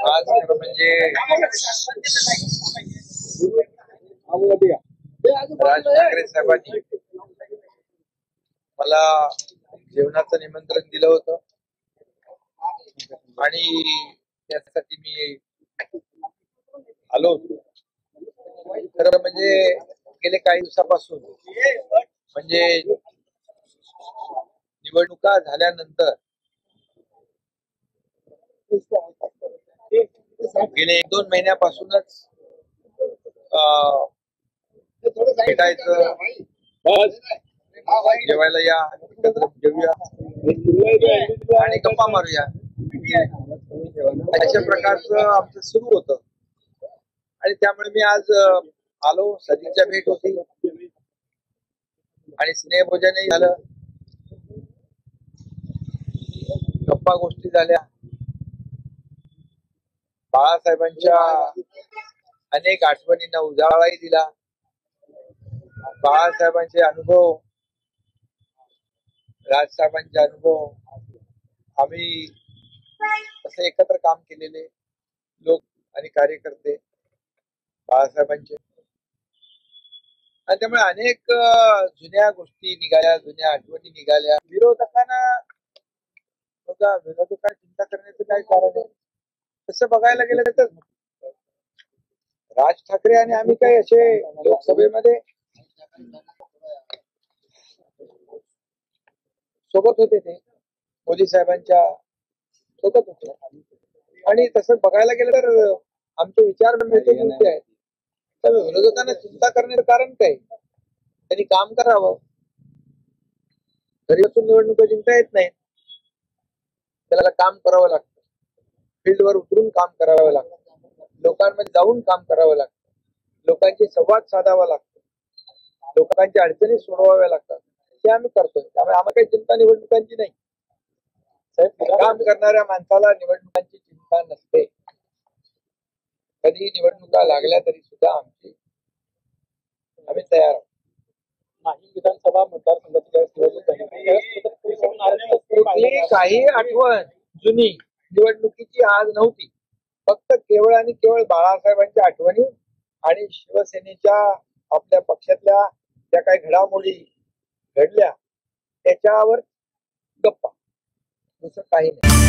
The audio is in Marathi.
आज खरं म्हणजे राज ठाकरे साहेबांनी मला जेवणाचं निमंत्रण दिलं होतं आणि त्यासाठी मी आलो होतो. खरं म्हणजे गेले काही दिवसापासून म्हणजे निवडणुका झाल्यानंतर गेले 1-2 महिन्यापासूनच भेटायचं, जेवायला या, एकत्र जेवूया आणि गप्पा मारूया अशा प्रकारचं आमचं सुरू होतं. आणि त्यामुळे मी आज आलो. सदिच्छा भेट होती आणि स्नेहभोजनही झालं, गप्पा गोष्टी झाल्या. बाळासाहेबांच्या अनेक आठवणींना उजाळाही दिला. बाळासाहेबांचे अनुभव, राजसाहेबांचे अनुभव, आम्ही तसे एकत्र काम केलेले लोक आणि कार्यकर्ते बाळासाहेबांचे, आणि त्यामुळे अनेक जुन्या गोष्टी निघाल्या, जुन्या आठवणी निघाल्या. विरोधकांना चिंता करण्याचं काय कारण आहे? तसं बघायला गेलं तर राज ठाकरे आणि आम्ही काही असे लोकसभेमध्ये सोबत होते, ते मोदी साहेबांच्या सोबत होते. आणि तसं बघायला गेलं तर आमचे विचार मिळते आहेत. तर विरोधकांना चिंता करण्याचं कारण काय? त्यांनी काम करावं. घरी बसून निवडणुका जिंकता येत नाही, त्याला काम करावं लागतं, फील्डवर उतरून काम करावं लागतं, लोकांमध्ये जाऊन काम करावं लागतं, लोकांशी संवाद साधावा लागतो, लोकांच्या अडचणी सोडवाव्या लागतात. हे आम्ही करतोय. त्यामुळे आम्हाला काही चिंता निवडणुकांची नाही. काम करणाऱ्या माणसाला निवडणुकांची चिंता नसते. कधी निवडणुका लागल्या तरी सुद्धा आम्ही तयार आहोत. विधानसभा मतदारसंघाची काही आठवण जुनी निवडणुकीची आज नव्हती. फक्त केवळ आणि केवळ बाळासाहेबांच्या आठवणी आणि शिवसेनेच्या आपल्या पक्षातल्या ज्या काही घडामोडी घडल्या त्याच्यावर गप्पा, दुसरं काही नाही.